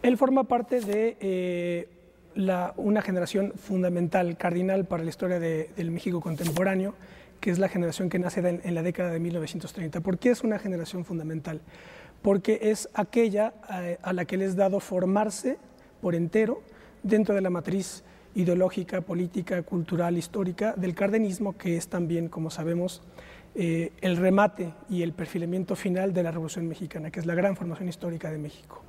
Él forma parte de una generación fundamental, cardinal para la historia del México contemporáneo, que es la generación que nace en la década de 1930. ¿Por qué es una generación fundamental? Porque es aquella a la que les es dado formarse por entero dentro de la matriz ideológica, política, cultural, histórica del cardenismo, que es también, como sabemos, el remate y el perfilamiento final de la Revolución Mexicana, que es la gran formación histórica de México.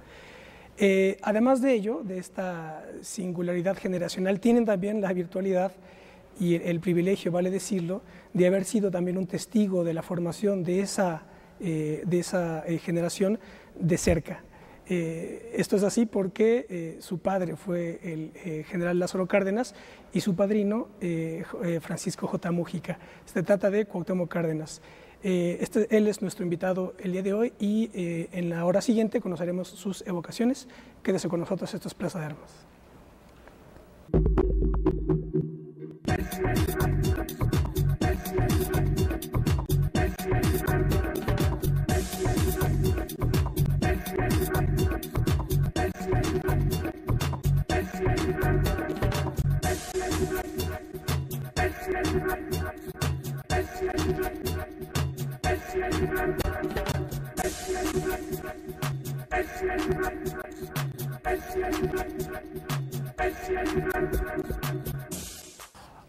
Además de ello, de esta singularidad generacional, tienen también la virtualidad y el privilegio, vale decirlo, de haber sido también un testigo de la formación de esa generación de cerca. Esto es así porque su padre fue el general Lázaro Cárdenas y su padrino Francisco J. Mújica. Se trata de Cuauhtémoc Cárdenas. Él es nuestro invitado el día de hoy y en la hora siguiente conoceremos sus evocaciones. Quédese con nosotros, esto es Plaza de Armas.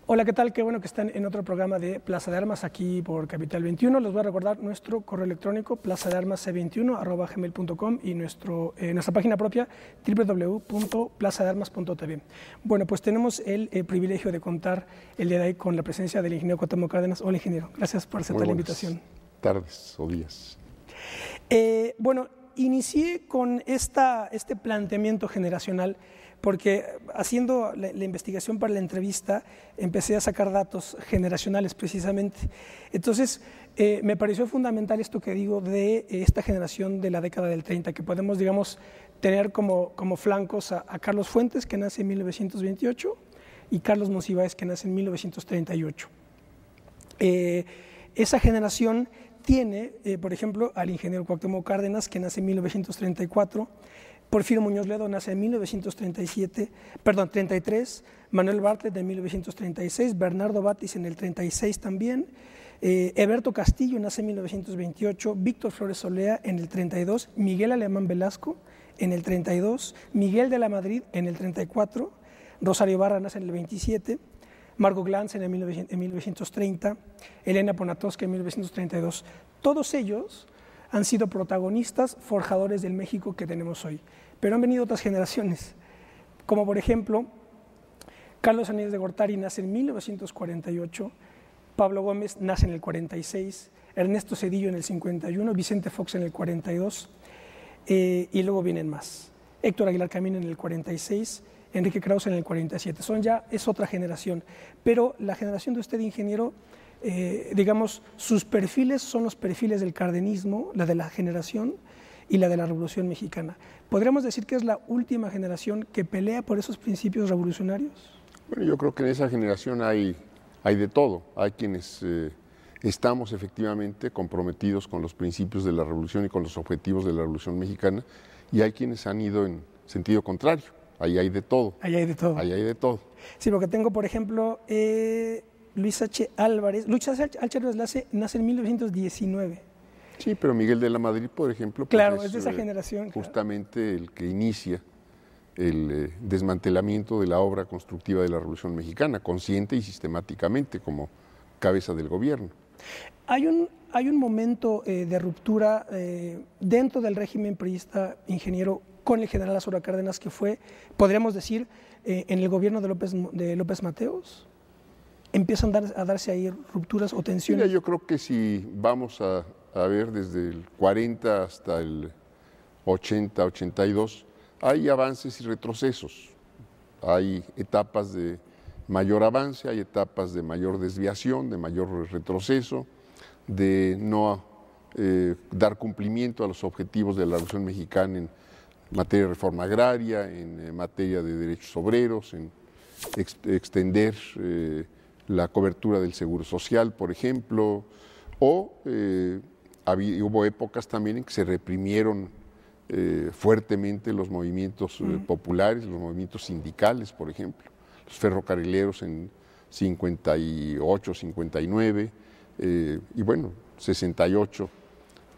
Hola, ¿qué tal? Qué bueno que están en otro programa de Plaza de Armas aquí por Capital 21. Les voy a recordar nuestro correo electrónico plazadearmasc21@gmail.com y nuestra página propia www.plazadearmas.tv. Bueno, pues tenemos el privilegio de contar el día de hoy con la presencia del ingeniero Cuauhtémoc Cárdenas. Hola, ingeniero. Gracias por aceptar la invitación. Tardes o días. Bueno, inicié con este planteamiento generacional porque haciendo la investigación para la entrevista empecé a sacar datos generacionales precisamente. Entonces me pareció fundamental esto que digo de esta generación de la década del 30, que podemos, digamos, tener como flancos a Carlos Fuentes, que nace en 1928, y Carlos Monsiváis, que nace en 1938. Esa generación tiene, por ejemplo, al ingeniero Cuauhtémoc Cárdenas, que nace en 1934, Porfirio Muñoz Ledo nace en 1933, Manuel Bartlett en 1936, Bernardo Batis en el 36 también, Heberto Castillo nace en 1928, Víctor Flores Olea en el 32, Miguel Alemán Velasco en el 32, Miguel de la Madrid en el 34, Rosario Barra nace en el 27, Margot Glantz en 1930, Elena Poniatowska en 1932. Todos ellos han sido protagonistas, forjadores del México que tenemos hoy. Pero han venido otras generaciones, como por ejemplo, Carlos Aníbal de Gortari nace en 1948, Pablo Gómez nace en el 46, Ernesto Zedillo en el 51, Vicente Fox en el 42, y luego vienen más. Héctor Aguilar Camín en el 46, Enrique Krause en el 47. Es otra generación, pero la generación de usted, ingeniero, digamos, sus perfiles son los perfiles del cardenismo, la de la generación y la de la Revolución Mexicana. ¿Podríamos decir que es la última generación que pelea por esos principios revolucionarios? Bueno, yo creo que en esa generación hay de todo. Hay quienes estamos efectivamente comprometidos con los principios de la Revolución y con los objetivos de la Revolución Mexicana, y hay quienes han ido en sentido contrario. Ahí hay de todo. Ahí hay de todo. Ahí hay de todo. Sí, porque tengo, por ejemplo, Luis H. Álvarez. Luis H. Álvarez nace en 1919. Sí, pero Miguel de la Madrid, por ejemplo, pues claro, es de esa generación. Justamente el que inicia el desmantelamiento de la obra constructiva de la Revolución Mexicana, consciente y sistemáticamente como cabeza del gobierno. Hay un momento de ruptura dentro del régimen priista, ingeniero, con el general Lázaro Cárdenas, que fue, podríamos decir, en el gobierno de López Mateos. ¿Empiezan a darse ahí rupturas o tensiones? Mira, yo creo que si vamos a ver desde el 40 hasta el 80, 82, hay avances y retrocesos. Hay etapas de mayor avance, hay etapas de mayor desviación, de mayor retroceso, de no dar cumplimiento a los objetivos de la Revolución Mexicana en materia de reforma agraria, en materia de derechos obreros, en extender la cobertura del seguro social, por ejemplo, o hubo épocas también en que se reprimieron fuertemente los movimientos populares, los movimientos sindicales, por ejemplo, los ferrocarrileros en 58, 59, y bueno, 68,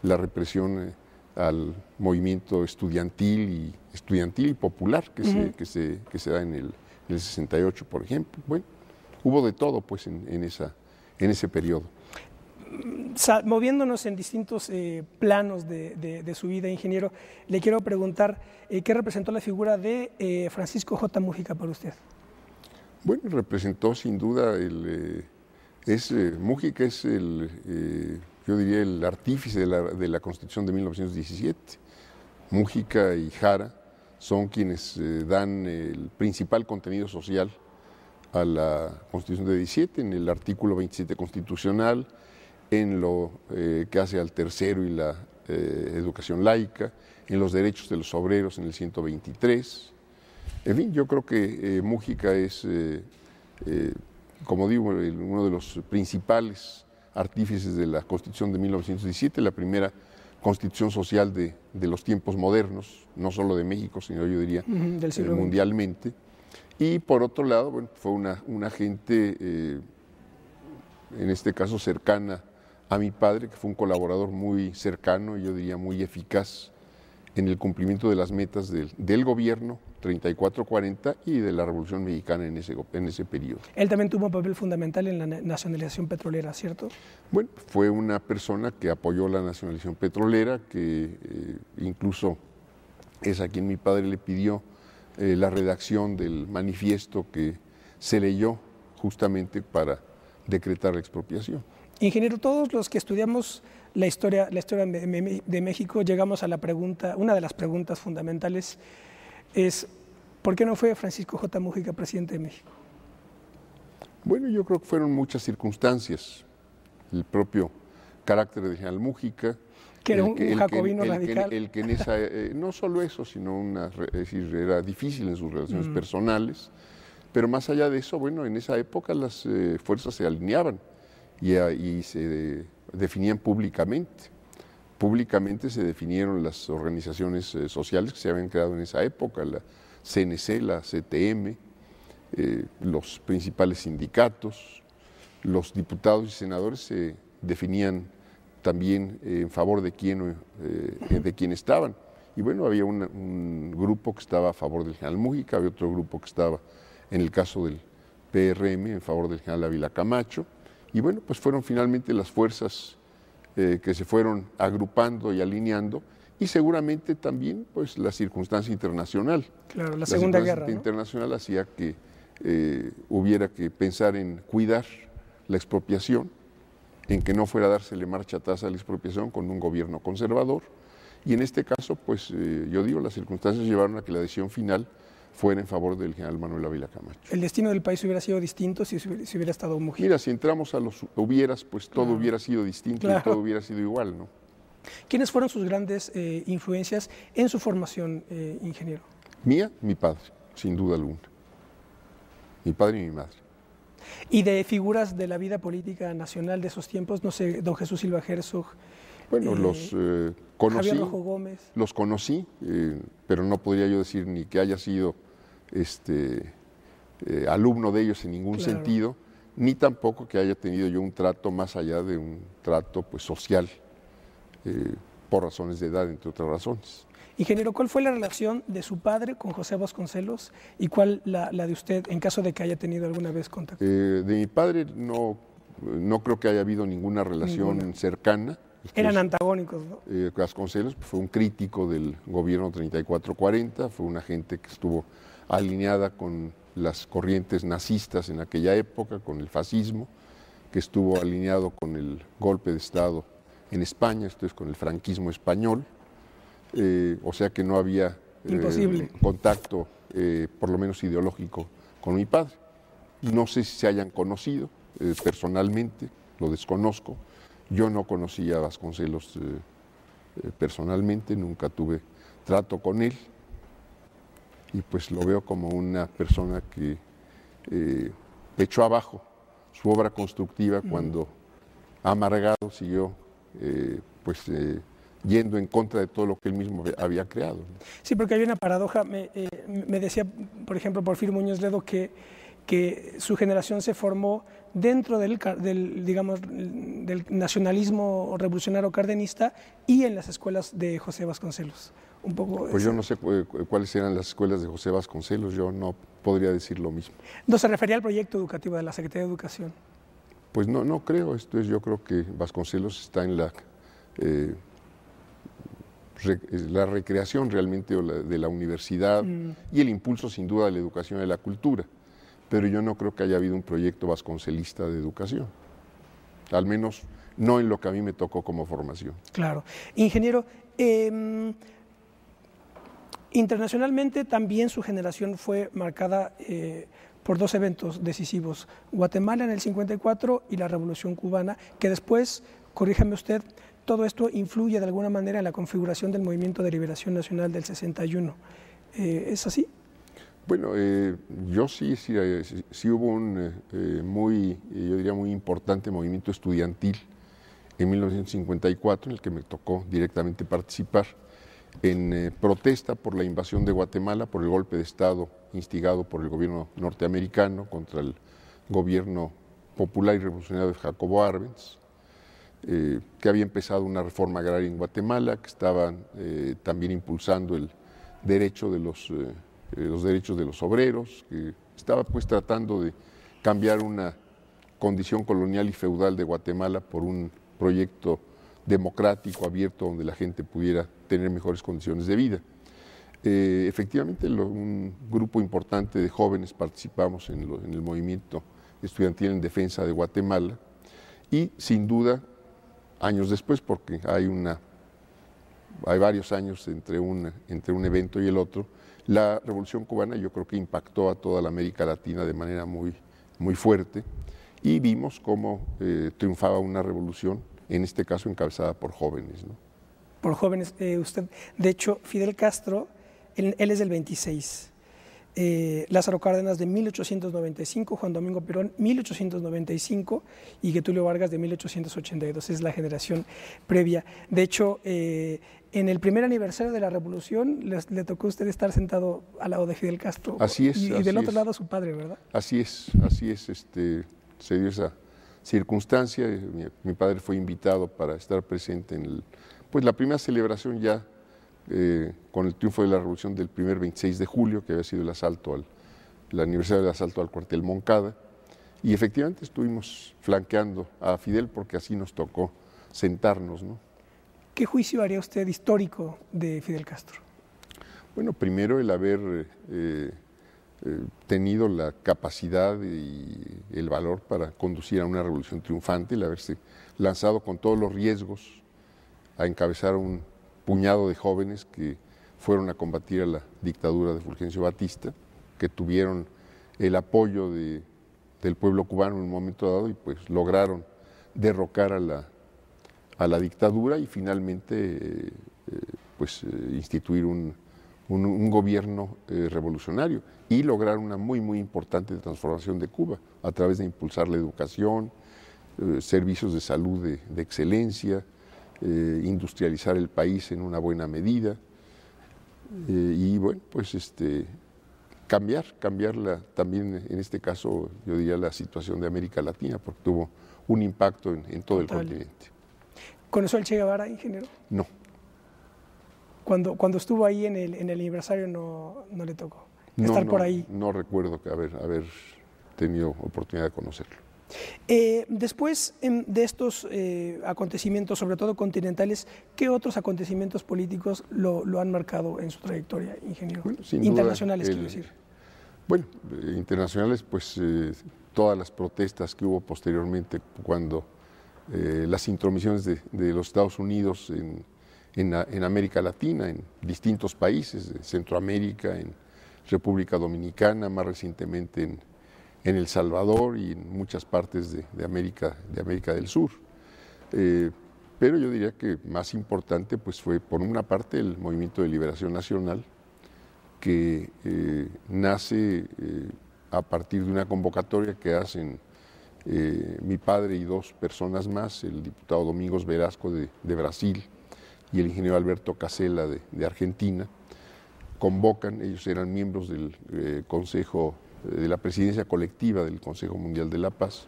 la represión al movimiento estudiantil y popular que se da en el 68, por ejemplo. Bueno, hubo de todo pues en ese periodo. Moviéndonos en distintos planos de su vida, ingeniero, le quiero preguntar ¿qué representó la figura de Francisco J. Múgica para usted? Bueno, representó sin duda Múgica es yo diría el artífice de la Constitución de 1917. Múgica y Jara son quienes dan el principal contenido social a la Constitución de 17, en el artículo 27 constitucional, en lo que hace al tercero y la educación laica, en los derechos de los obreros en el 123. En fin, yo creo que Múgica es, como digo, uno de los principales artífices de la Constitución de 1917, la primera constitución social de los tiempos modernos, no solo de México, sino yo diría mundialmente. Y por otro lado, bueno, fue una gente, en este caso cercana a mi padre, que fue un colaborador muy cercano y yo diría muy eficaz en el cumplimiento de las metas del gobierno 34-40 y de la Revolución Mexicana en ese periodo. Él también tuvo un papel fundamental en la nacionalización petrolera, ¿cierto? Bueno, fue una persona que apoyó la nacionalización petrolera, que incluso es a quien mi padre le pidió la redacción del manifiesto que se leyó justamente para decretar la expropiación. Ingeniero, todos los que estudiamos la historia de México llegamos a la pregunta, una de las preguntas fundamentales es ¿por qué no fue Francisco J. Múgica presidente de México? Bueno, yo creo que fueron muchas circunstancias. El propio carácter de general Múgica, que era un jacobino radical. El que en esa, no solo eso, sino es decir, era difícil en sus relaciones personales, pero más allá de eso, bueno, en esa época las fuerzas se alineaban y se definían públicamente. Públicamente se definieron las organizaciones sociales que se habían creado en esa época, la CNC, la CTM, los principales sindicatos, los diputados y senadores se definían también en favor de quién estaban. Y bueno, había un grupo que estaba a favor del general Múgica, había otro grupo que estaba, en el caso del PRM, en favor del general Ávila Camacho. Y bueno, pues fueron finalmente las fuerzas que se fueron agrupando y alineando, y seguramente también pues la circunstancia internacional. Claro, la Segunda Guerra, ¿no? Internacional hacía que hubiera que pensar en cuidar la expropiación, en que no fuera a dársele marcha atrás a la expropiación con un gobierno conservador, y en este caso, pues yo digo, las circunstancias llevaron a que la decisión final fuera en favor del general Manuel Ávila Camacho. ¿El destino del país hubiera sido distinto si hubiera estado Múgica? Mira, si entramos a los hubieras, pues todo hubiera sido distinto y todo hubiera sido igual, ¿no? ¿Quiénes fueron sus grandes influencias en su formación, ingeniero? Mía, mi padre, sin duda alguna. Mi padre y mi madre. Y de figuras de la vida política nacional de esos tiempos, no sé, don Jesús Silva Herzog. Bueno, los conocí. Javier Rojo Gómez. Los conocí, pero no podría yo decir ni que haya sido alumno de ellos en ningún sentido, ni tampoco que haya tenido yo un trato más allá de un trato pues, social, por razones de edad, entre otras razones. Ingeniero, ¿cuál fue la relación de su padre con José Vasconcelos y cuál la de usted, en caso de que haya tenido alguna vez contacto? De mi padre no creo que haya habido ninguna relación cercana. Eran antagónicos, ¿no? Vasconcelos fue un crítico del gobierno 34-40, fue una gente que estuvo alineada con las corrientes nazistas en aquella época, con el fascismo, que estuvo alineado con el golpe de Estado en España, esto es con el franquismo español, o sea que no había contacto, por lo menos ideológico, con mi padre. No sé si se hayan conocido personalmente, lo desconozco. Yo no conocía a Vasconcelos personalmente, nunca tuve trato con él, y pues lo veo como una persona que echó abajo su obra constructiva cuando amargado siguió yendo en contra de todo lo que él mismo había creado, ¿no? Sí, porque hay una paradoja. Me decía, por ejemplo, Porfirio Muñoz Ledo que su generación se formó dentro digamos, del nacionalismo revolucionario cardenista y en las escuelas de José Vasconcelos. Un poco pues yo no sé cuáles eran las escuelas de José Vasconcelos, yo no podría decir lo mismo. No se refería al proyecto educativo de la Secretaría de Educación. Pues no creo, yo creo que Vasconcelos está en la recreación realmente de la universidad y el impulso sin duda de la educación y de la cultura, pero yo no creo que haya habido un proyecto vasconcelista de educación, al menos no en lo que a mí me tocó como formación. Claro. Ingeniero, internacionalmente también su generación fue marcada por dos eventos decisivos, Guatemala en el 54 y la Revolución Cubana, que después, corríjame usted, todo esto influye de alguna manera en la configuración del Movimiento de Liberación Nacional del 61. ¿Es así? Bueno, yo sí hubo un yo diría muy importante movimiento estudiantil en 1954, en el que me tocó directamente participar, en protesta por la invasión de Guatemala, por el golpe de Estado instigado por el gobierno norteamericano contra el gobierno popular y revolucionario de Jacobo Arbenz, que había empezado una reforma agraria en Guatemala, que estaban también impulsando el derecho de los derechos de los obreros, que estaba pues tratando de cambiar una condición colonial y feudal de Guatemala por un proyecto democrático, abierto, donde la gente pudiera tener mejores condiciones de vida. Efectivamente, un grupo importante de jóvenes participamos en el movimiento estudiantil en defensa de Guatemala y, sin duda, años después, porque hay varios años entre un evento y el otro, la Revolución Cubana yo creo que impactó a toda la América Latina de manera muy, muy fuerte y vimos cómo triunfaba una revolución, en este caso encabezada por jóvenes, ¿no? Por jóvenes, de hecho, Fidel Castro, él es del 26, Lázaro Cárdenas de 1895, Juan Domingo Perón 1895 y Getúlio Vargas de 1882, es la generación previa. De hecho, en el primer aniversario de la Revolución le tocó a usted estar sentado al lado de Fidel Castro. Así es. Y del otro lado su padre, ¿verdad? Así es, se dio esa circunstancia. Mi padre fue invitado para estar presente en la primera celebración ya con el triunfo de la Revolución del primer 26 de julio, que había sido el aniversario del asalto al cuartel Moncada, y efectivamente estuvimos flanqueando a Fidel porque así nos tocó sentarnos, ¿no? ¿Qué juicio haría usted histórico de Fidel Castro? Bueno, primero el haber tenido la capacidad y el valor para conducir a una revolución triunfante, el haberse lanzado con todos los riesgos a encabezar un puñado de jóvenes que fueron a combatir a la dictadura de Fulgencio Batista, que tuvieron el apoyo del pueblo cubano en un momento dado y pues lograron derrocar a la dictadura y finalmente instituir un gobierno revolucionario y lograr una muy, muy importante transformación de Cuba a través de impulsar la educación, servicios de salud de excelencia, industrializar el país en una buena medida y bueno, pues cambiar también en este caso yo diría la situación de América Latina porque tuvo un impacto en todo el continente. ¿Conoció al Che Guevara, ingeniero? No. Cuando estuvo ahí en el aniversario no le tocó estar por ahí. No recuerdo que haber tenido oportunidad de conocerlo. Después de estos acontecimientos, sobre todo continentales, ¿qué otros acontecimientos políticos lo han marcado en su trayectoria, ingeniero? Bueno, sin internacionales, duda, quiero decir. Bueno, internacionales, pues todas las protestas que hubo posteriormente cuando las intromisiones de los Estados Unidos en América Latina, en distintos países, de Centroamérica, en República Dominicana, más recientemente en El Salvador y en muchas partes de América del Sur. Pero yo diría que más importante pues fue, por una parte, el Movimiento de Liberación Nacional, que nace a partir de una convocatoria que hacen mi padre y dos personas más, el diputado Domingos Velasco de Brasil y el ingeniero Alberto Casella de Argentina, convocan, ellos eran miembros del Consejo, de la presidencia colectiva del Consejo Mundial de la Paz,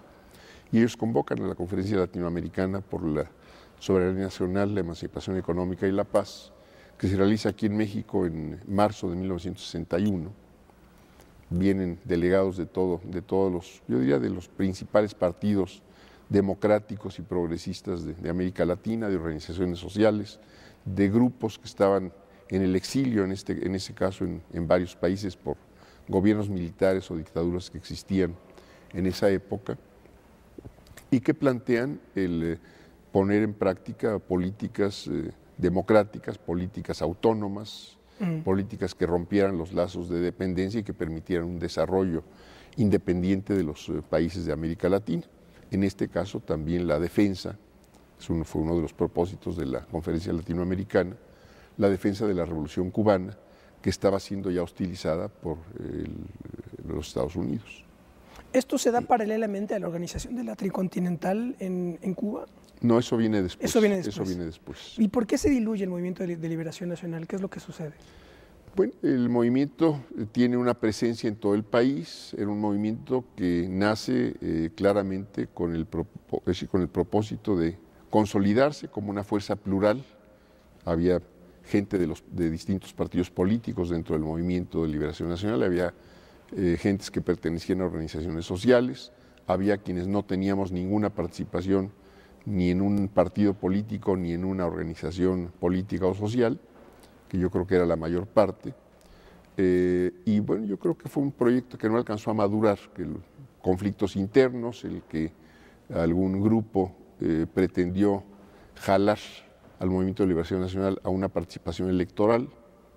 y ellos convocan a la Conferencia Latinoamericana por la Soberanía Nacional, la Emancipación Económica y la Paz, que se realiza aquí en México en marzo de 1961. Vienen delegados de todos los, yo diría, de los principales partidos democráticos y progresistas de América Latina, de organizaciones sociales, de grupos que estaban en el exilio, en ese caso en varios países por gobiernos militares o dictaduras que existían en esa época, y que plantean el poner en práctica políticas democráticas, políticas autónomas, políticas que rompieran los lazos de dependencia y que permitieran un desarrollo independiente de los países de América Latina. En este caso también la defensa, fue uno de los propósitos de la Conferencia Latinoamericana, la defensa de la Revolución Cubana, que estaba siendo ya hostilizada por los Estados Unidos. ¿Esto se da paralelamente a la organización de la Tricontinental en Cuba? No, eso viene después. Eso viene después. Eso viene después. ¿Y por qué se diluye el Movimiento de Liberación Nacional? ¿Qué es lo que sucede? Bueno, el movimiento tiene una presencia en todo el país, era un movimiento que nace claramente con el propósito de consolidarse como una fuerza plural. Había gente de distintos partidos políticos dentro del Movimiento de Liberación Nacional, había gentes que pertenecían a organizaciones sociales, había quienes no teníamos ninguna participación ni en un partido político ni en una organización política o social, que yo creo que era la mayor parte, y bueno, yo creo que fue un proyecto que no alcanzó a madurar, que conflictos internos, el que algún grupo pretendió jalar al Movimiento de Liberación Nacional a una participación electoral,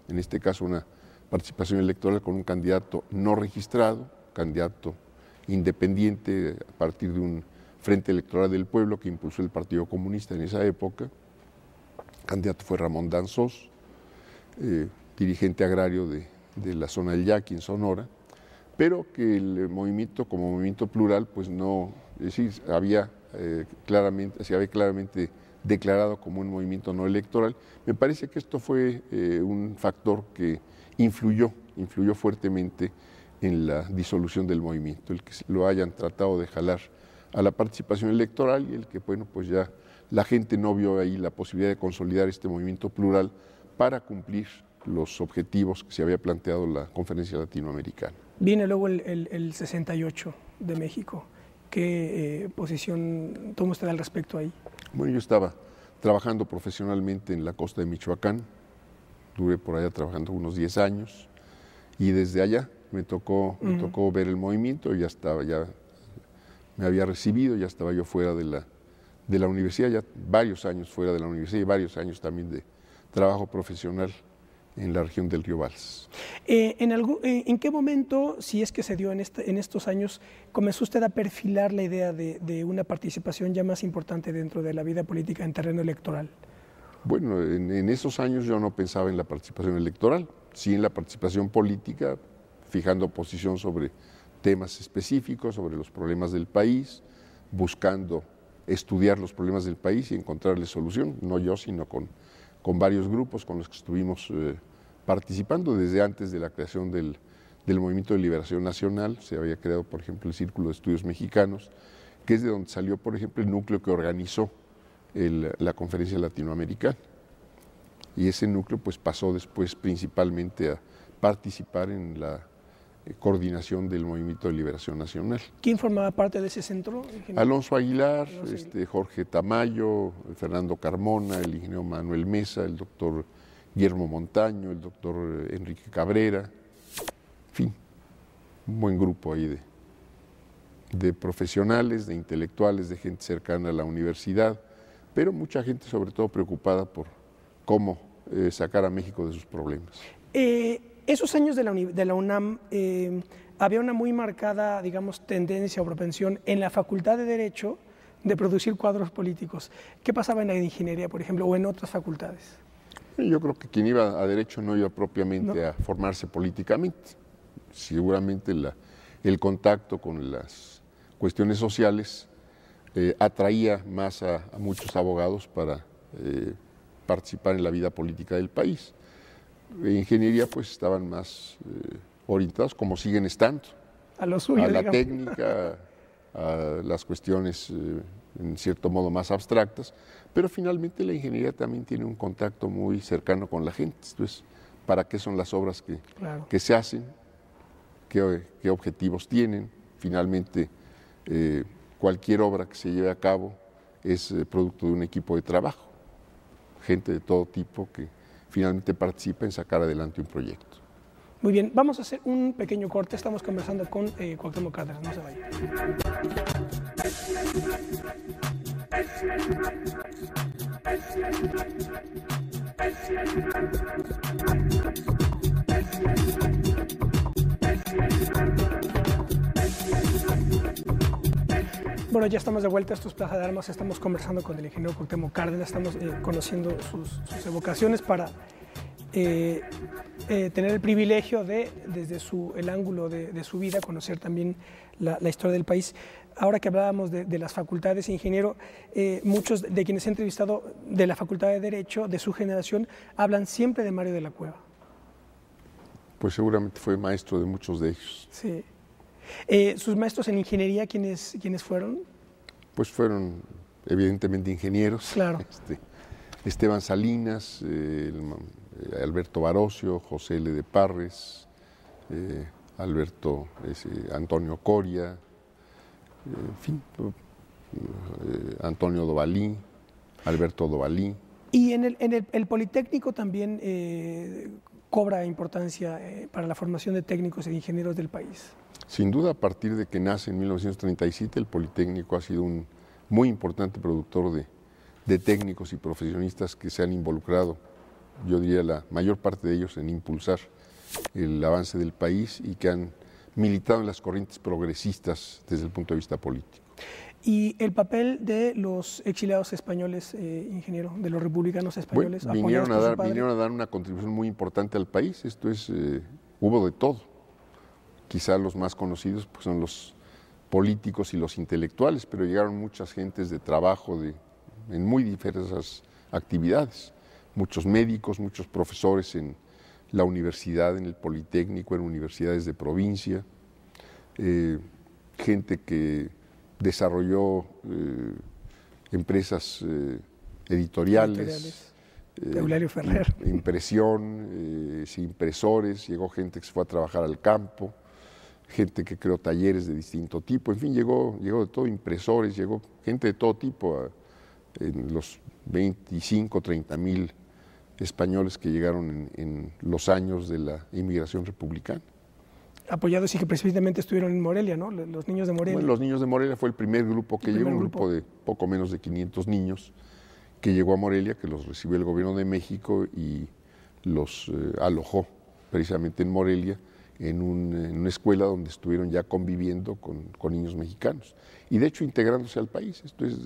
en este caso una participación electoral con un candidato no registrado, candidato independiente a partir de un Frente Electoral del Pueblo que impulsó el Partido Comunista en esa época. El candidato fue Ramón Danzós, dirigente agrario de la zona del Yaqui en Sonora, pero que el movimiento como movimiento plural pues no, es decir, se había claramente declarado como un movimiento no electoral. Me parece que esto fue un factor que influyó fuertemente en la disolución del movimiento, el que lo hayan tratado de jalar a la participación electoral y el que, bueno, pues ya la gente no vio ahí la posibilidad de consolidar este movimiento plural para cumplir los objetivos que se había planteado la Conferencia Latinoamericana. Viene luego el 68 de México. ¿Qué posición toma usted al respecto ahí? Bueno, yo estaba trabajando profesionalmente en la costa de Michoacán, duré por allá trabajando unos 10 años y desde allá me tocó ver el movimiento, ya me había recibido, ya estaba yo fuera de la universidad, ya varios años fuera de la universidad y varios años también de trabajo profesional en la región del Río Balsas. ¿En qué momento, si es que se dio en estos años, comenzó usted a perfilar la idea de una participación ya más importante dentro de la vida política en terreno electoral? Bueno, en esos años yo no pensaba en la participación electoral, sí en la participación política, fijando posición sobre temas específicos, sobre los problemas del país, buscando estudiar los problemas del país y encontrarles solución, no yo, sino con varios grupos con los que estuvimos participando desde antes de la creación del Movimiento de Liberación Nacional. Se había creado, por ejemplo, el Círculo de Estudios Mexicanos, que es de donde salió, por ejemplo, el núcleo que organizó la Conferencia Latinoamericana. Y ese núcleo pues pasó después principalmente a participar en la coordinación del Movimiento de Liberación Nacional. ¿Quién formaba parte de ese centro? Alonso Aguilar, Jorge Tamayo, Fernando Carmona, el ingeniero Manuel Mesa, el doctor Guillermo Montaño, el doctor Enrique Cabrera, en fin, un buen grupo ahí de profesionales, de intelectuales, de gente cercana a la universidad, pero mucha gente sobre todo preocupada por cómo sacar a México de sus problemas. Esos años de la UNAM había una muy marcada, digamos, tendencia o propensión en la Facultad de Derecho de producir cuadros políticos. ¿Qué pasaba en la ingeniería, por ejemplo, o en otras facultades? Yo creo que quien iba a Derecho no iba propiamente a formarse políticamente. Seguramente el contacto con las cuestiones sociales atraía más a muchos abogados para participar en la vida política del país. En ingeniería pues estaban más orientados, como siguen estando, a lo suyo, a la digamos. técnica, a las cuestiones en cierto modo más abstractas, pero finalmente la ingeniería también tiene un contacto muy cercano con la gente. Entonces, ¿para qué son las obras que se hacen? ¿Qué objetivos tienen? Finalmente, cualquier obra que se lleve a cabo es producto de un equipo de trabajo, gente de todo tipo que finalmente participa en sacar adelante un proyecto. Muy bien, vamos a hacer un pequeño corte. Estamos conversando con Cuauhtémoc Cárdenas, no se vayan. Bueno, ya estamos de vuelta, esto es Plaza de Armas, estamos conversando con el ingeniero Cuauhtémoc Cárdenas, estamos conociendo sus evocaciones para tener el privilegio de, desde el ángulo de su vida, conocer también la historia del país. Ahora que hablábamos de las facultades, ingeniero, muchos de quienes he entrevistado de la Facultad de Derecho, de su generación, hablan siempre de Mario de la Cueva. Pues seguramente fue maestro de muchos de ellos. Sí. ¿Sus maestros en ingeniería quiénes fueron? Pues fueron evidentemente ingenieros. Claro. Esteban Salinas, Alberto Barocio, José L. de Parres, Antonio Coria, en fin, Antonio Dovalí, Alberto Dovalí. Y en el Politécnico también cobra importancia para la formación de técnicos e ingenieros del país. Sin duda, a partir de que nace en 1937, el Politécnico ha sido un muy importante productor de técnicos y profesionistas que se han involucrado, yo diría la mayor parte de ellos, en impulsar el avance del país y que han militado en las corrientes progresistas desde el punto de vista político. ¿Y el papel de los exiliados españoles, ingeniero, de los republicanos españoles? Bueno, vinieron a dar una contribución muy importante al país. Esto es, hubo de todo. Quizá los más conocidos pues, son los políticos y los intelectuales, pero llegaron muchas gentes de trabajo en muy diversas actividades. Muchos médicos, muchos profesores en la universidad, en el Politécnico, en universidades de provincia, gente que desarrolló empresas editoriales. Eulalio Ferrer. Impresión, impresores, llegó gente que se fue a trabajar al campo, gente que creó talleres de distinto tipo, en fin, llegó de todo, impresores, llegó gente de todo tipo, en los 25, 30 mil españoles que llegaron en los años de la inmigración republicana. Apoyados y que precisamente estuvieron en Morelia, ¿no? Los niños de Morelia. Bueno, los niños de Morelia fue el primer grupo que llegó, un grupo de poco menos de 500 niños que llegó a Morelia, que los recibió el gobierno de México y los alojó precisamente en Morelia, en una escuela donde estuvieron ya conviviendo con niños mexicanos y de hecho integrándose al país. Esto es,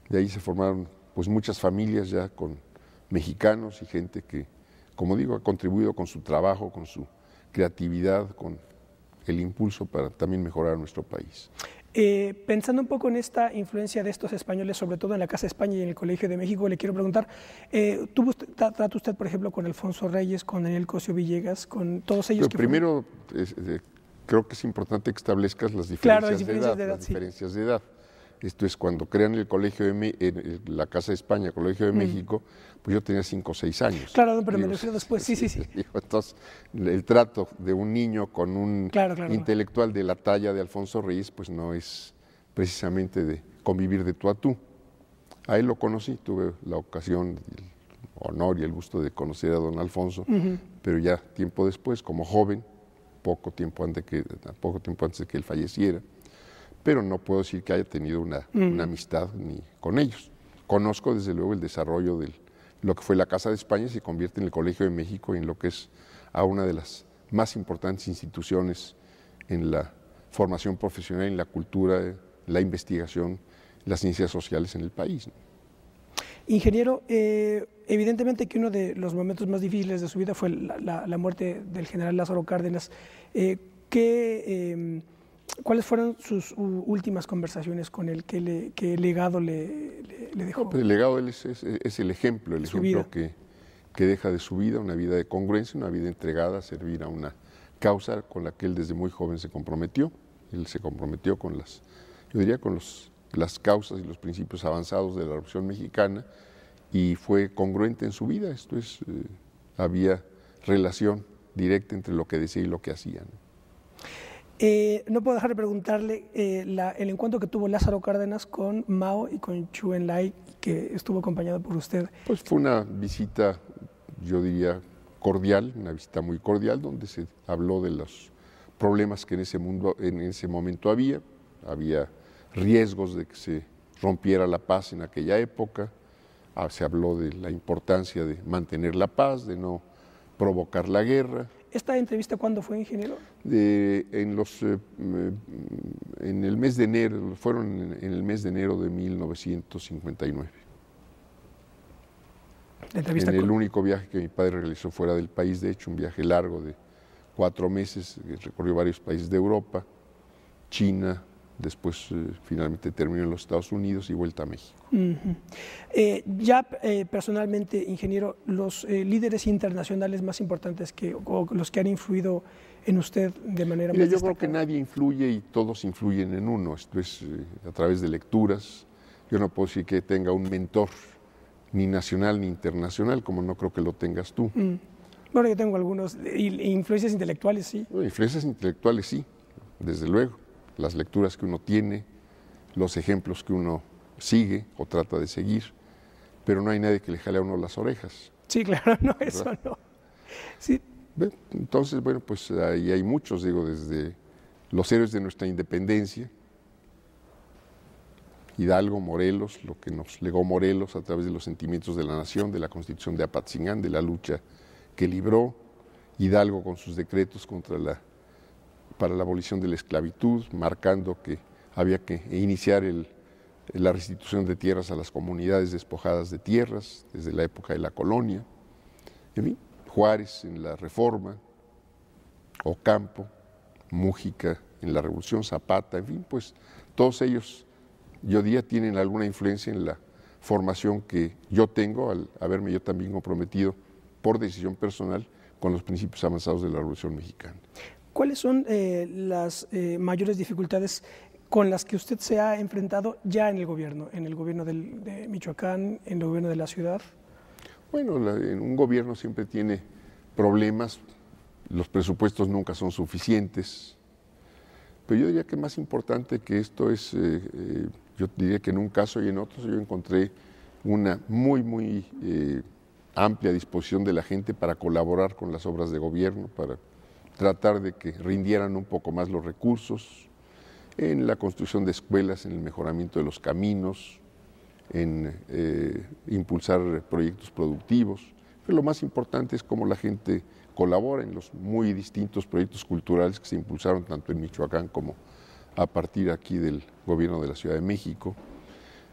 de ahí se formaron pues muchas familias ya con mexicanos y gente que, como digo, ha contribuido con su trabajo, con su creatividad, con el impulso para también mejorar nuestro país. Pensando un poco en esta influencia de estos españoles, sobre todo en la Casa de España y en el Colegio de México, le quiero preguntar, ¿trata usted, por ejemplo, con Alfonso Reyes, con Daniel Cosio Villegas, con todos ellos? Pero primero, creo que es importante que establezcas las diferencias, diferencias de edad. Esto es, cuando crean el Colegio la Casa de España, Colegio de México, pues yo tenía 5 o 6 años. Claro, pero me lo refiero después, sí. Entonces, el trato de un niño con un intelectual de la talla de Alfonso Reyes, pues no es precisamente de convivir de tú a tú. A él lo conocí, tuve la ocasión, el honor y el gusto de conocer a don Alfonso, pero ya tiempo después, como joven, poco tiempo antes de que él falleciera, pero no puedo decir que haya tenido una amistad ni con ellos. Conozco desde luego el desarrollo de lo que fue la Casa de España, se convierte en el Colegio de México y en lo que es a una de las más importantes instituciones en la formación profesional, en la cultura, la investigación, las ciencias sociales en el país, ¿no? Ingeniero, evidentemente que uno de los momentos más difíciles de su vida fue la muerte del general Lázaro Cárdenas. ¿Cuáles fueron sus últimas conversaciones con él? ¿Qué legado le dejó? No, pues el legado de él es el ejemplo vida. que deja de su vida, una vida de congruencia, una vida entregada a servir a una causa con la que él desde muy joven se comprometió. Él se comprometió con las causas y los principios avanzados de la Revolución Mexicana y fue congruente en su vida. Esto es, había relación directa entre lo que decía y lo que hacía, ¿no? No puedo dejar de preguntarle el encuentro que tuvo Lázaro Cárdenas con Mao y con Zhou Enlai, que estuvo acompañado por usted. Pues fue una visita, yo diría, cordial, una visita muy cordial, donde se habló de los problemas que en ese momento había riesgos de que se rompiera la paz en aquella época, se habló de la importancia de mantener la paz, de no provocar la guerra. ¿Esta entrevista cuándo fue, ingeniero? En el mes de enero, fueron en el mes de enero de 1959. En el único viaje que mi padre realizó fuera del país, de hecho, un viaje largo de 4 meses, recorrió varios países de Europa, China, después finalmente terminó en los Estados Unidos y vuelta a México. Personalmente, ingeniero, los líderes internacionales más importantes o los que han influido en usted de manera más destacada. Yo creo que nadie influye y todos influyen en uno. Esto es a través de lecturas. Yo no puedo decir que tenga un mentor ni nacional ni internacional, como no creo que lo tengas tú. Bueno, yo tengo algunos. Influencias intelectuales, sí. Bueno, influencias intelectuales, sí, desde luego. Las lecturas que uno tiene, los ejemplos que uno sigue o trata de seguir, pero no hay nadie que le jale a uno las orejas. Sí, claro, no, ¿verdad? Eso no. Sí. Entonces, bueno, pues ahí hay muchos, digo, desde los héroes de nuestra independencia, Hidalgo, Morelos, lo que nos legó Morelos a través de los sentimientos de la nación, de la Constitución de Apatzingán, de la lucha que libró, Hidalgo con sus decretos para la abolición de la esclavitud, marcando que había que iniciar la restitución de tierras a las comunidades despojadas de tierras desde la época de la colonia. En fin, Juárez en la Reforma, Ocampo, Mújica en la Revolución, Zapata, en fin, pues todos ellos, yo diría, tienen alguna influencia en la formación que yo tengo al haberme yo también comprometido por decisión personal con los principios avanzados de la Revolución Mexicana. ¿Cuáles son las mayores dificultades con las que usted se ha enfrentado ya en el gobierno de Michoacán, en el gobierno de la ciudad? Bueno, en un gobierno siempre tiene problemas, los presupuestos nunca son suficientes, pero yo diría que más importante que esto es, yo diría que en un caso y en otros yo encontré una muy amplia disposición de la gente para colaborar con las obras de gobierno, para tratar de que rindieran un poco más los recursos en la construcción de escuelas, en el mejoramiento de los caminos, en impulsar proyectos productivos. Pero lo más importante es cómo la gente colabora en los muy distintos proyectos culturales que se impulsaron tanto en Michoacán como a partir aquí del gobierno de la Ciudad de México.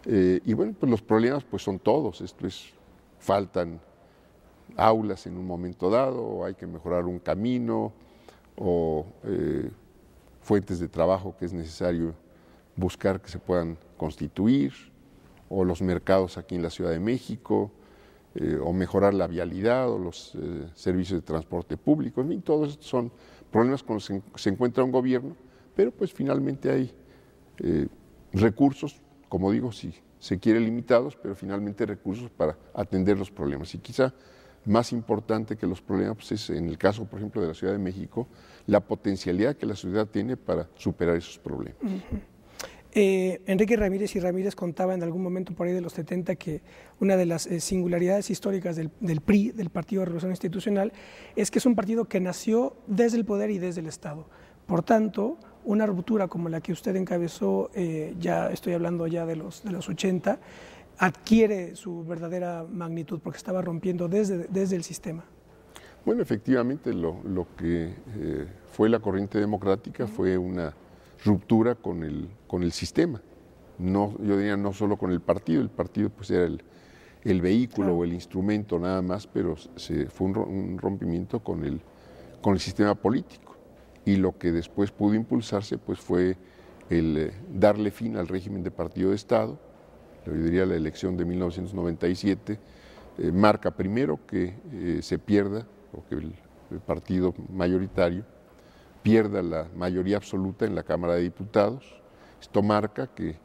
Y bueno, pues los problemas pues son todos. Esto es, faltan aulas en un momento dado, o hay que mejorar un camino, o fuentes de trabajo que es necesario buscar que se puedan constituir, o los mercados aquí en la Ciudad de México, o mejorar la vialidad, o los servicios de transporte público. En fin, todos estos son problemas con los que se encuentra un gobierno, pero pues finalmente hay recursos, como digo, si se quiere limitados, pero finalmente recursos para atender los problemas. Y quizá más importante que los problemas pues es, en el caso, por ejemplo, de la Ciudad de México, la potencialidad que la ciudad tiene para superar esos problemas. Enrique Ramírez y Ramírez contaba en algún momento por ahí de los 70 que una de las singularidades históricas del PRI, del Partido de Revolución Institucional, es que es un partido que nació desde el poder y desde el Estado. Por tanto, una ruptura como la que usted encabezó, ya estoy hablando ya de los 80, adquiere su verdadera magnitud porque estaba rompiendo desde el sistema. Bueno, efectivamente lo que fue la corriente democrática fue una ruptura con el sistema. No, yo diría no solo con el partido pues era el vehículo, claro, o el instrumento nada más, pero fue un rompimiento con el sistema político. y lo que después pudo impulsarse pues fue el darle fin al régimen de partido de Estado. Yo diría la elección de 1997 marca primero que se pierda, o que el partido mayoritario pierda la mayoría absoluta en la Cámara de Diputados. Esto marca que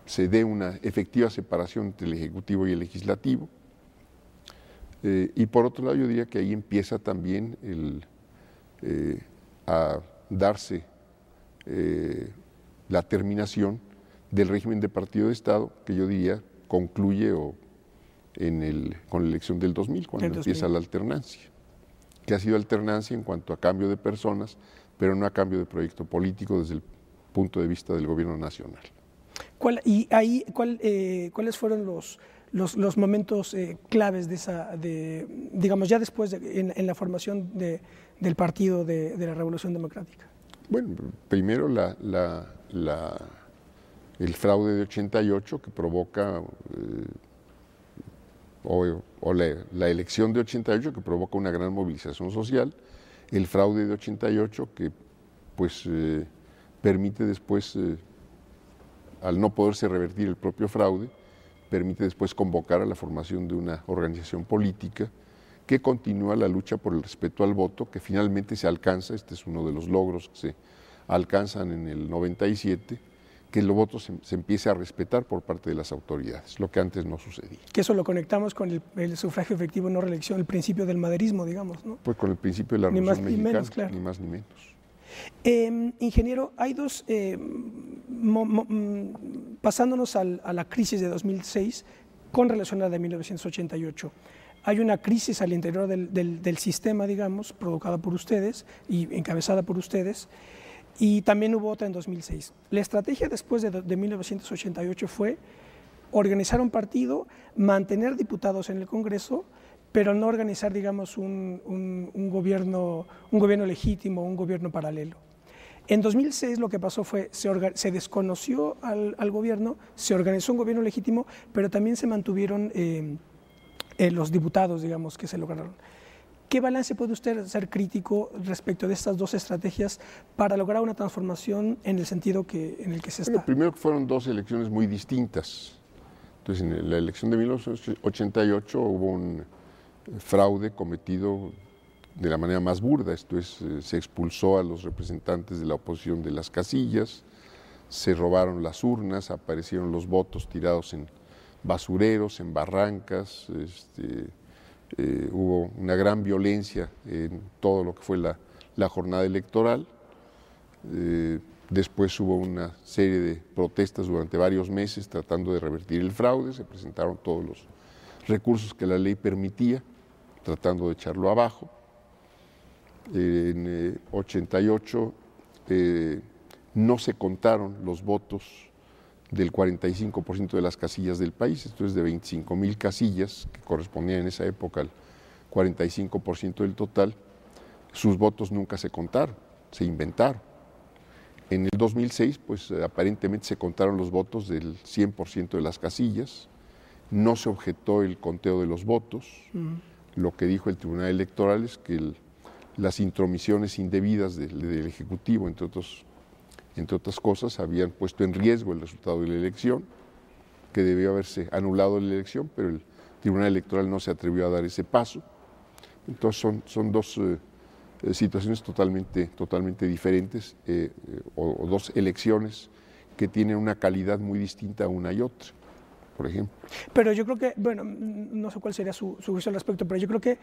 se dé una efectiva separación entre el Ejecutivo y el Legislativo. Y por otro lado, yo diría que ahí empieza también a darse la terminación del régimen de partido de Estado, que yo diría concluye con la elección del 2000, cuando empieza la alternancia, que ha sido alternancia en cuanto a cambio de personas, pero no a cambio de proyecto político desde el punto de vista del gobierno nacional. ¿Cuáles fueron los momentos claves digamos, ya después en la formación del partido de la Revolución Democrática? Bueno, primero el fraude de 88 que provoca, la elección de 88 que provoca una gran movilización social, el fraude de 88 que pues permite después, al no poderse revertir el propio fraude, permite después convocar a la formación de una organización política que continúa la lucha por el respeto al voto, que finalmente se alcanza. Este es uno de los logros que se alcanzan en el 97, que el voto se empiece a respetar por parte de las autoridades, lo que antes no sucedía. Que eso lo conectamos con el sufragio efectivo no reelección, el principio del maderismo, digamos, ¿no? Pues con el principio de la Revolución Mexicana, menos, claro. Ni más ni menos. Ingeniero, hay dos, pasándonos a la crisis de 2006 con relación a la de 1988. Hay una crisis al interior del sistema, digamos, provocada por ustedes y encabezada por ustedes, y también hubo otra en 2006. La estrategia después de 1988 fue organizar un partido, mantener diputados en el Congreso, pero no organizar, digamos, un gobierno legítimo, un gobierno paralelo. En 2006 lo que pasó fue, se desconoció al gobierno, se organizó un gobierno legítimo, pero también se mantuvieron los diputados, digamos, que se lograron. ¿Qué balance puede usted hacer crítico respecto de estas dos estrategias para lograr una transformación en el sentido en el que se está? Bueno, primero que fueron dos elecciones muy distintas. Entonces, en la elección de 1988 hubo un fraude cometido de la manera más burda, esto es, se expulsó a los representantes de la oposición de las casillas, se robaron las urnas, aparecieron los votos tirados en basureros, en barrancas, hubo una gran violencia en todo lo que fue la jornada electoral. Después hubo una serie de protestas durante varios meses tratando de revertir el fraude, se presentaron todos los recursos que la ley permitía, tratando de echarlo abajo. En 88 no se contaron los votos del 45% de las casillas del país, esto es de 25,000 casillas, que correspondían en esa época al 45% del total. Sus votos nunca se contaron, se inventaron. En el 2006, pues aparentemente se contaron los votos del 100% de las casillas, no se objetó el conteo de los votos. Lo que dijo el Tribunal Electoral es que las intromisiones indebidas del Ejecutivo, entre otras cosas, habían puesto en riesgo el resultado de la elección, que debió haberse anulado la elección, pero el Tribunal Electoral no se atrevió a dar ese paso. Entonces son dos situaciones totalmente diferentes, o dos elecciones que tienen una calidad muy distinta una y otra, por ejemplo. Pero yo creo que, bueno, no sé cuál sería su juicio al respecto, pero yo creo que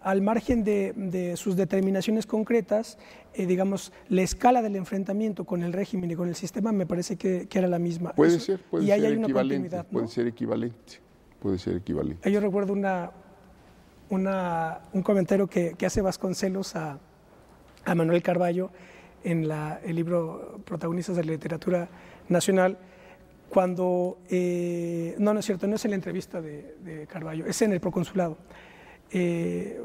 al margen de sus determinaciones concretas, digamos, la escala del enfrentamiento con el régimen y con el sistema me parece que era la misma. Puede ser equivalente, ¿no? Puede ser equivalente. Yo recuerdo un comentario que hace Vasconcelos a Manuel Carballo en el libro Protagonistas de la Literatura Nacional, cuando, no es cierto, no es en la entrevista de Carballo, es en el proconsulado.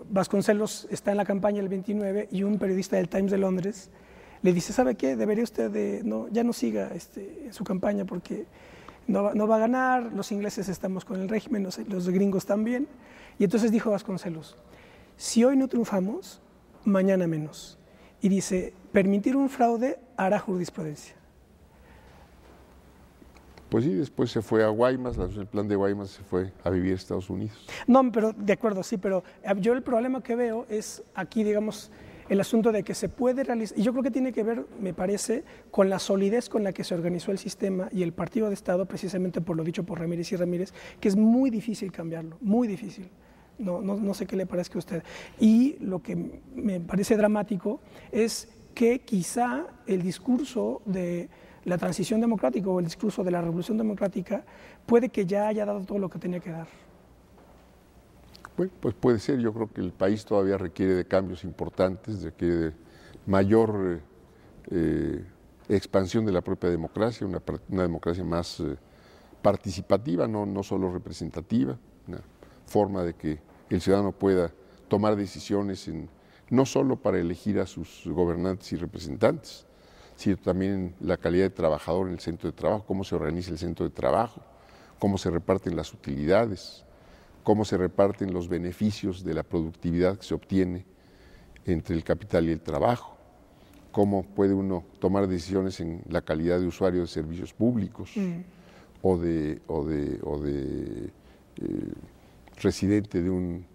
Vasconcelos está en la campaña el 29 y un periodista del Times de Londres le dice, ¿sabe qué? Debería usted ya no siga en su campaña porque no va a ganar, los ingleses estamos con el régimen, los gringos también. Y entonces dijo Vasconcelos, si hoy no triunfamos, mañana menos. Y dice, permitir un fraude hará jurisprudencia. Pues sí, después se fue a Guaymas, el plan de Guaymas se fue a vivir a Estados Unidos. No, pero de acuerdo, sí, pero yo el problema que veo es aquí, digamos, el asunto de que se puede realizar, y yo creo que tiene que ver, me parece, con la solidez con la que se organizó el sistema y el partido de Estado, precisamente por lo dicho por Ramírez y Ramírez, que es muy difícil cambiarlo, muy difícil. No sé qué le parezca a usted. Y lo que me parece dramático es que quizá el discurso de la transición democrática o el discurso de la revolución democrática puede que ya haya dado todo lo que tenía que dar. Bueno, pues puede ser. Yo creo que el país todavía requiere de cambios importantes, requiere de mayor expansión de la propia democracia, una democracia más participativa, no solo representativa, una forma de que el ciudadano pueda tomar decisiones no solo para elegir a sus gobernantes y representantes, sino también la calidad de trabajador en el centro de trabajo, cómo se organiza el centro de trabajo, cómo se reparten las utilidades, cómo se reparten los beneficios de la productividad que se obtiene entre el capital y el trabajo, cómo puede uno tomar decisiones en la calidad de usuario de servicios públicos o de residente de una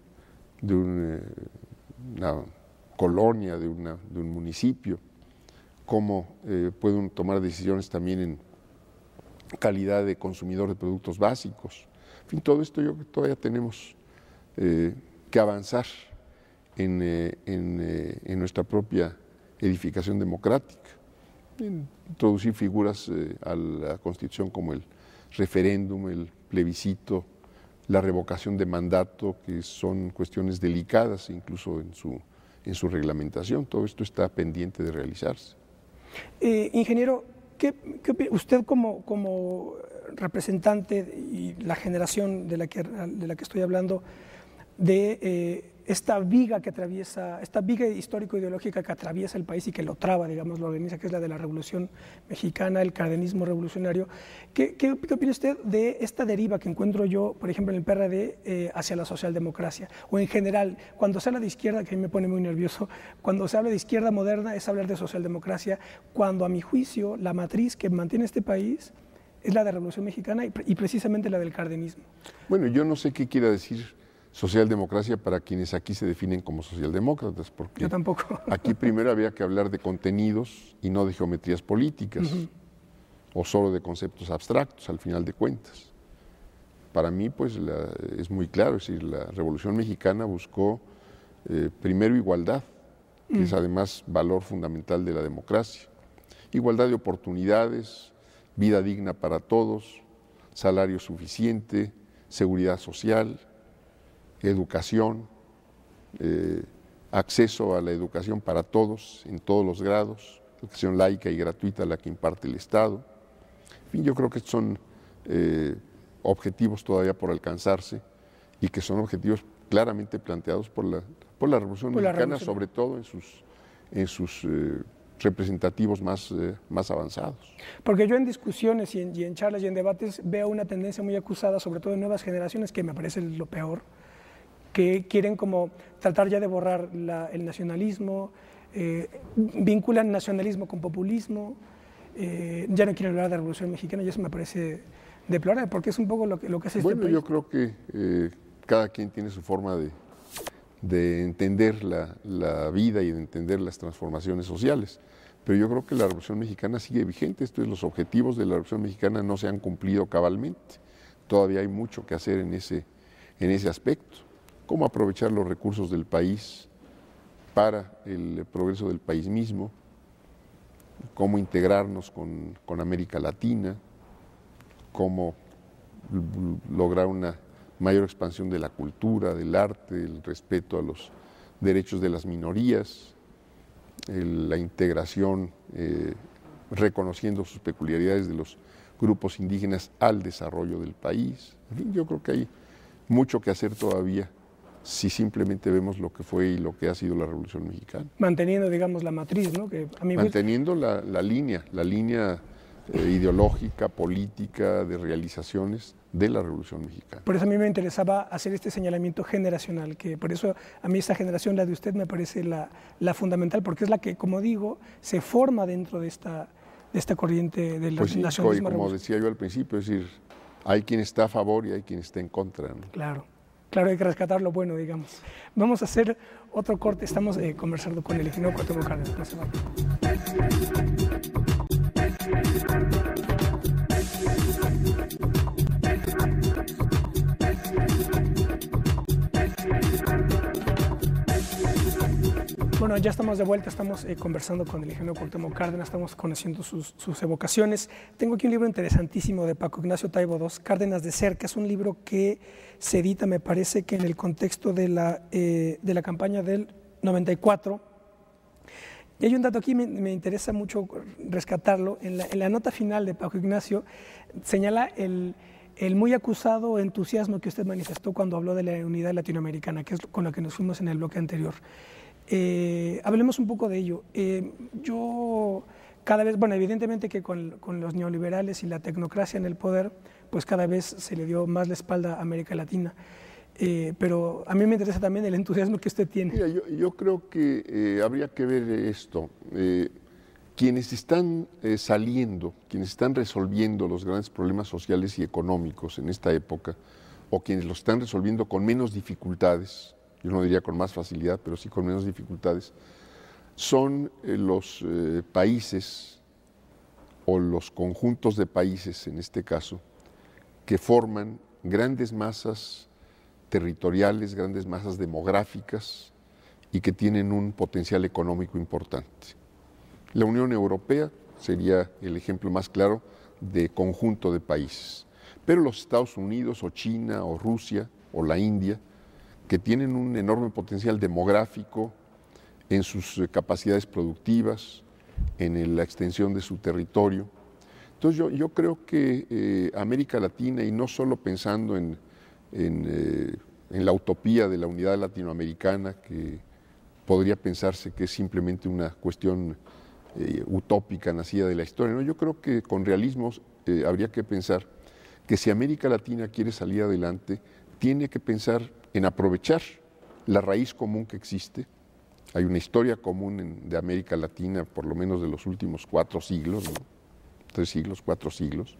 colonia, de un municipio, cómo puede uno tomar decisiones también en calidad de consumidor de productos básicos. En fin, todo esto yo creo que todavía tenemos que avanzar en nuestra propia edificación democrática, introducir figuras a la Constitución como el referéndum, el plebiscito, la revocación de mandato, que son cuestiones delicadas incluso en su reglamentación. Todo esto está pendiente de realizarse. Ingeniero, ¿qué opina usted como representante y la generación de la que estoy hablando, de esta viga histórico-ideológica que atraviesa el país y que lo traba, digamos, lo organiza, que es la de la Revolución Mexicana, el cardenismo revolucionario? ¿Qué opina usted de esta deriva que encuentro yo, por ejemplo, en el PRD hacia la socialdemocracia? O en general, cuando se habla de izquierda, que a mí me pone muy nervioso, cuando se habla de izquierda moderna es hablar de socialdemocracia, cuando a mi juicio la matriz que mantiene este país es la de Revolución Mexicana y precisamente la del cardenismo. Bueno, yo no sé qué quiera decir socialdemocracia para quienes aquí se definen como socialdemócratas, porque yo tampoco. Aquí primero habría que hablar de contenidos y no de geometrías políticas, o solo de conceptos abstractos, al final de cuentas. Para mí, pues, es muy claro, es decir, la Revolución Mexicana buscó primero igualdad, que es además valor fundamental de la democracia. Igualdad de oportunidades, vida digna para todos, salario suficiente, seguridad social, educación, acceso a la educación para todos, en todos los grados, educación laica y gratuita la que imparte el Estado. En fin, yo creo que son objetivos todavía por alcanzarse y que son objetivos claramente planteados por la Revolución Mexicana, sobre todo en sus representativos más avanzados. Porque yo en discusiones y en charlas y en debates veo una tendencia muy acusada, sobre todo en nuevas generaciones, que me parece lo peor, que quieren como tratar ya de borrar el nacionalismo, vinculan nacionalismo con populismo, ya no quieren hablar de la Revolución Mexicana, y eso me parece deplorable, porque es un poco lo que es este Bueno, país. yo creo que cada quien tiene su forma de entender la vida y de entender las transformaciones sociales, pero yo creo que la Revolución Mexicana sigue vigente. Los objetivos de la Revolución Mexicana no se han cumplido cabalmente, todavía hay mucho que hacer en ese aspecto. Cómo aprovechar los recursos del país para el progreso del país mismo, cómo integrarnos con América Latina, cómo lograr una mayor expansión de la cultura, del arte, el respeto a los derechos de las minorías, la integración, reconociendo sus peculiaridades de los grupos indígenas al desarrollo del país. En fin, yo creo que hay mucho que hacer todavía si simplemente vemos lo que fue y lo que ha sido la Revolución Mexicana. Manteniendo, digamos, la matriz, ¿no? Que a mi Manteniendo la línea ideológica, política, de realizaciones de la Revolución Mexicana. Por eso a mí me interesaba hacer este señalamiento generacional, que por eso a mí esta generación, la de usted, me parece la fundamental, porque es la que, como digo, se forma dentro de esta corriente del Pues sí, nacionalismo. como decía yo al principio, es decir, hay quien está a favor y hay quien está en contra, ¿no? Claro, claro, hay que rescatar lo bueno, digamos. Vamos a hacer otro corte, estamos conversando con el ingeniero Cuauhtémoc Cárdenas. No se vayan. Bueno, ya estamos de vuelta, estamos conversando con el ingeniero Cuauhtémoc Cárdenas, estamos conociendo sus evocaciones. Tengo aquí un libro interesantísimo de Paco Ignacio Taibo II, Cárdenas de Cerca. Es un libro que se edita, me parece que en el contexto de la campaña del 94. Y hay un dato aquí, me interesa mucho rescatarlo. En la nota final de Paco Ignacio señala el muy acusado entusiasmo que usted manifestó cuando habló de la unidad latinoamericana, que es con la que nos fuimos en el bloque anterior. Hablemos un poco de ello. Yo cada vez, bueno, evidentemente que con los neoliberales y la tecnocracia en el poder, pues cada vez se le dio más la espalda a América Latina. Pero a mí me interesa también el entusiasmo que usted tiene. Mira, yo creo que habría que ver esto. Quienes están saliendo, quienes están resolviendo los grandes problemas sociales y económicos en esta época, o quienes los están resolviendo con menos dificultades, yo no diría con más facilidad, pero sí con menos dificultades, son los países o los conjuntos de países, en este caso, que forman grandes masas territoriales, grandes masas demográficas y que tienen un potencial económico importante. La Unión Europea sería el ejemplo más claro de conjunto de países, pero los Estados Unidos o China o Rusia o la India, que tienen un enorme potencial demográfico en sus capacidades productivas, en la extensión de su territorio. Entonces yo creo que América Latina, y no solo pensando en la utopía de la unidad latinoamericana, que podría pensarse que es simplemente una cuestión utópica nacida de la historia, ¿no? Yo creo que con realismo habría que pensar que si América Latina quiere salir adelante, tiene que pensar en aprovechar la raíz común que existe. Hay una historia común de América Latina, por lo menos de los últimos 4 siglos, ¿no? 3 siglos, 4 siglos.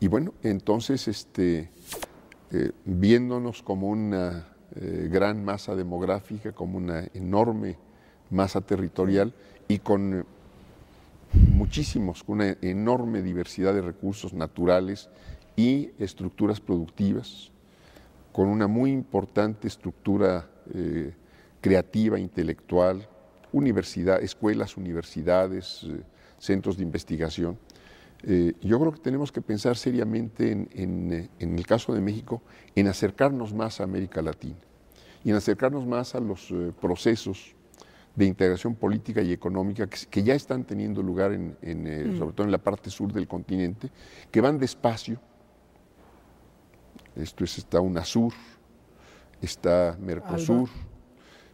Y bueno, entonces viéndonos como una gran masa demográfica, como una enorme masa territorial y con una enorme diversidad de recursos naturales y estructuras productivas, con una muy importante estructura creativa, intelectual, escuelas, universidades, centros de investigación. Yo creo que tenemos que pensar seriamente en el caso de México, en acercarnos más a América Latina y en acercarnos más a los procesos de integración política y económica que ya están teniendo lugar, sobre todo en la parte sur del continente, que van despacio. Está UNASUR, está Mercosur,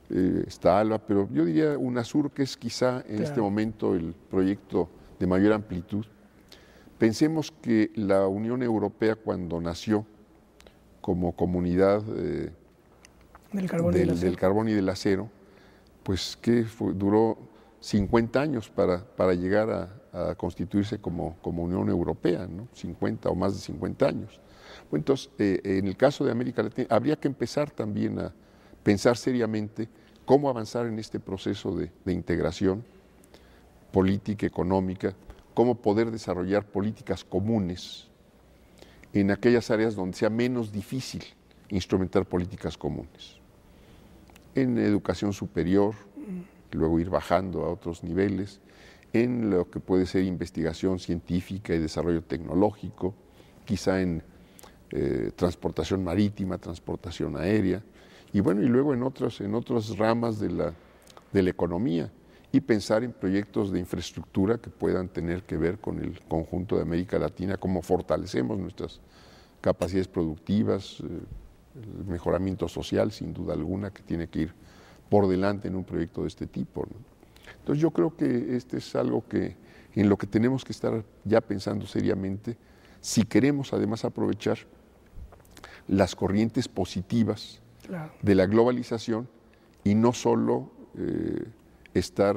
está ALBA, pero yo diría UNASUR, que es quizá en este momento el proyecto de mayor amplitud. Pensemos que la Unión Europea, cuando nació como comunidad del carbón y del acero, pues que duró 50 años para llegar a constituirse como Unión Europea, ¿no? 50 o más de 50 años. Bueno, entonces, en el caso de América Latina, habría que empezar también a pensar seriamente cómo avanzar en este proceso de integración política, económica, cómo poder desarrollar políticas comunes en aquellas áreas donde sea menos difícil instrumentar políticas comunes. En educación superior, luego ir bajando a otros niveles, en lo que puede ser investigación científica y desarrollo tecnológico, quizá en transportación marítima, transportación aérea, y bueno, y luego en otras ramas de la economía, y pensar en proyectos de infraestructura que puedan tener que ver con el conjunto de América Latina, cómo fortalecemos nuestras capacidades productivas, el mejoramiento social, sin duda alguna, que tiene que ir por delante en un proyecto de este tipo, ¿no? Entonces yo creo que este es algo que en lo que tenemos que estar ya pensando seriamente si queremos además aprovechar las corrientes positivas de la globalización y no solo estar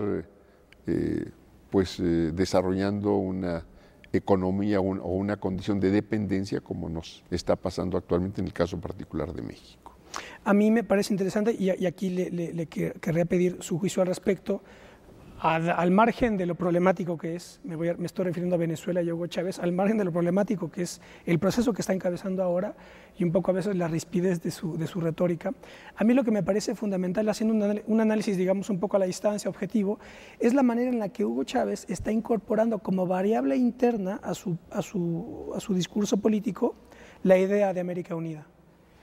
desarrollando una economía o una condición de dependencia como nos está pasando actualmente en el caso particular de México. A mí me parece interesante y aquí le querría pedir su juicio al respecto. Al margen de lo problemático que es, me estoy refiriendo a Venezuela y a Hugo Chávez, al margen de lo problemático que es el proceso que está encabezando ahora y un poco a veces la rispidez de su retórica, a mí lo que me parece fundamental, haciendo un análisis, digamos, un poco a la distancia, objetivo, es la manera en la que Hugo Chávez está incorporando como variable interna a su discurso político la idea de América Unida.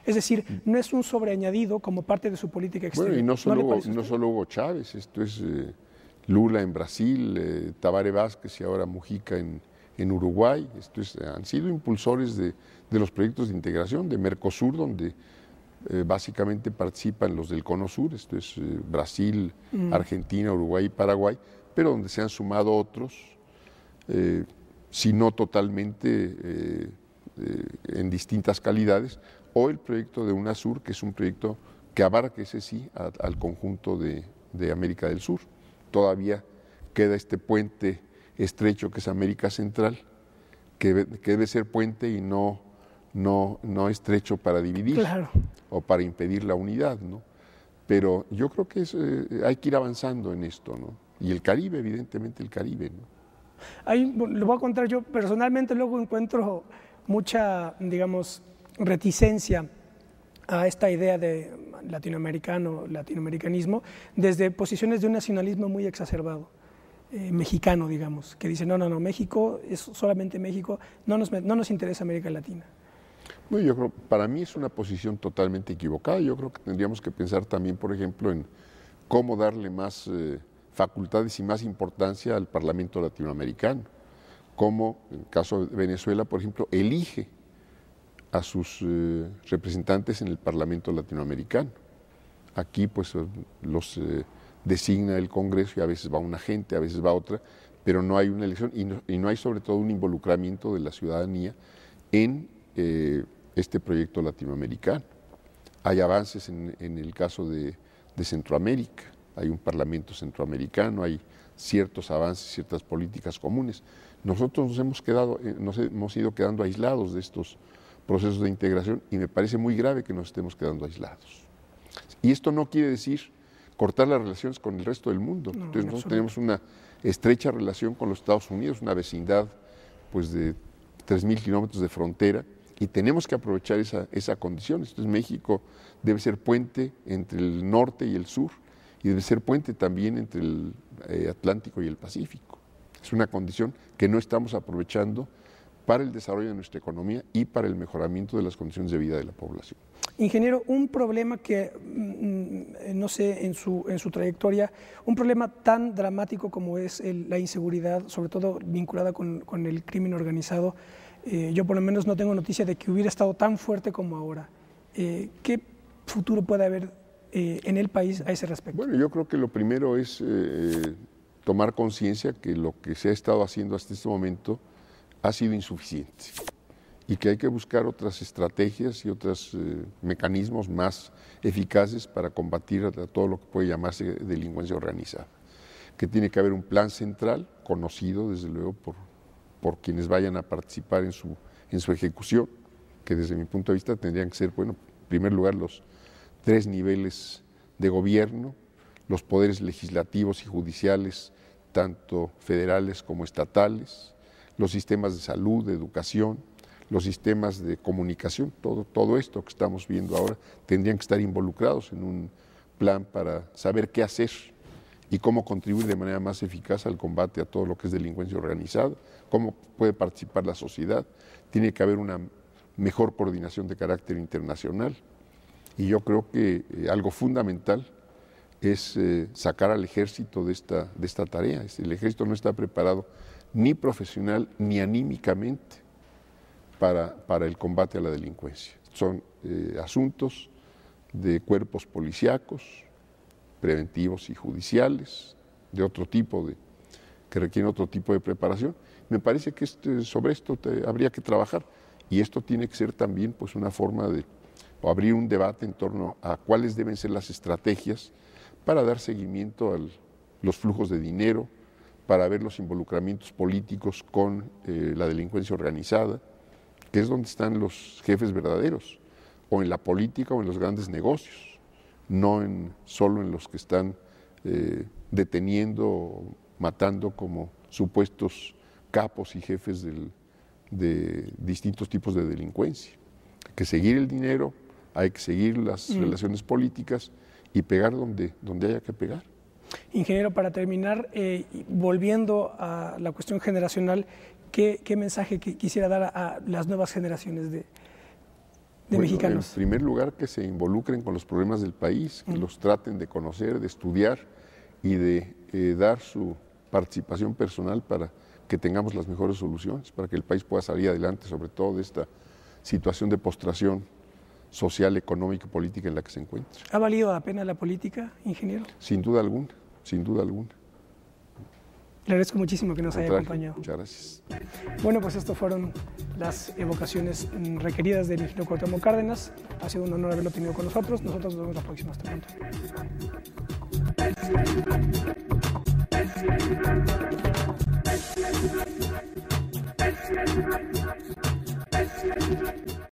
Es decir, no es un sobreañadido como parte de su política exterior. Bueno, y no solo Hugo Chávez, esto es Lula en Brasil, Tabaré Vázquez y ahora Mujica en Uruguay. Han sido impulsores de los proyectos de integración de Mercosur, donde básicamente participan los del Cono Sur, esto es Brasil, Argentina, Uruguay y Paraguay, pero donde se han sumado otros, si no totalmente en distintas calidades, o el proyecto de UNASUR, que es un proyecto que abarca, ese sí, al conjunto de América del Sur. Todavía queda este puente estrecho que es América Central, que debe ser puente y no estrecho para dividir, claro, o para impedir la unidad, ¿no? Pero yo creo que hay que ir avanzando en esto, ¿no? Y el Caribe, evidentemente el Caribe, ¿no? Ahí lo voy a contar yo personalmente, luego encuentro mucha, digamos, reticencia a esta idea de latinoamericanismo desde posiciones de un nacionalismo muy exacerbado, mexicano, digamos, que dice, no, México es solamente México, no nos interesa América Latina. Bueno, yo creo, para mí es una posición totalmente equivocada. Yo creo que tendríamos que pensar también, por ejemplo, en cómo darle más facultades y más importancia al Parlamento latinoamericano, cómo, en el caso de Venezuela, por ejemplo, elige a sus representantes en el Parlamento latinoamericano. Aquí pues los designa el Congreso y a veces va una gente, a veces va otra, pero no hay una elección y no hay sobre todo un involucramiento de la ciudadanía en este proyecto latinoamericano. Hay avances en el caso de Centroamérica, hay un Parlamento centroamericano, hay ciertos avances, ciertas políticas comunes. Nosotros nos hemos ido quedando aislados de estos procesos de integración y me parece muy grave que nos estemos quedando aislados. Y esto no quiere decir cortar las relaciones con el resto del mundo. No, entonces nosotros tenemos una estrecha relación con los Estados Unidos, una vecindad pues de 3.000 kilómetros de frontera y tenemos que aprovechar esa condición. Entonces México debe ser puente entre el norte y el sur y debe ser puente también entre el Atlántico y el Pacífico. Es una condición que no estamos aprovechando para el desarrollo de nuestra economía y para el mejoramiento de las condiciones de vida de la población. Ingeniero, un problema que, no sé, en su trayectoria, un problema tan dramático como es la inseguridad, sobre todo vinculada con el crimen organizado, yo por lo menos no tengo noticia de que hubiera estado tan fuerte como ahora. ¿Qué futuro puede haber en el país a ese respecto? Bueno, yo creo que lo primero es tomar conciencia que lo que se ha estado haciendo hasta este momento ha sido insuficiente y que hay que buscar otras estrategias y otros mecanismos más eficaces para combatir a todo lo que puede llamarse delincuencia organizada. Que tiene que haber un plan central, conocido desde luego por quienes vayan a participar en su ejecución, que desde mi punto de vista tendrían que ser, bueno, en primer lugar los 3 niveles de gobierno, los poderes legislativos y judiciales, tanto federales como estatales, los sistemas de salud, de educación, los sistemas de comunicación, todo esto que estamos viendo ahora, tendrían que estar involucrados en un plan para saber qué hacer y cómo contribuir de manera más eficaz al combate a todo lo que es delincuencia organizada, cómo puede participar la sociedad, tiene que haber una mejor coordinación de carácter internacional y yo creo que algo fundamental es sacar al ejército de esta tarea. El ejército no está preparado ni profesional ni anímicamente para el combate a la delincuencia. Son asuntos de cuerpos policíacos, preventivos y judiciales, de otro tipo que requieren otro tipo de preparación. Me parece que sobre esto habría que trabajar, y esto tiene que ser también pues, una forma de abrir un debate en torno a cuáles deben ser las estrategias para dar seguimiento a los flujos de dinero, para ver los involucramientos políticos con la delincuencia organizada, que es donde están los jefes verdaderos, o en la política o en los grandes negocios, no solo en los que están deteniendo o matando como supuestos capos y jefes de distintos tipos de delincuencia. Hay que seguir el dinero, hay que seguir las relaciones políticas y pegar donde haya que pegar. Ingeniero, para terminar, volviendo a la cuestión generacional, ¿qué mensaje quisiera dar a las nuevas generaciones de mexicanos? En primer lugar, que se involucren con los problemas del país, que los traten de conocer, de estudiar y de dar su participación personal para que tengamos las mejores soluciones, para que el país pueda salir adelante, sobre todo de esta situación de postración social, económica y política en la que se encuentra. ¿Ha valido la pena la política, ingeniero? Sin duda alguna, sin duda alguna. Le agradezco muchísimo que nos haya acompañado. Muchas gracias. Bueno, pues esto fueron las evocaciones requeridas del ingeniero Cuauhtémoc Cárdenas. Ha sido un honor haberlo tenido con nosotros. Nosotros nos vemos la próxima. Hasta pronto.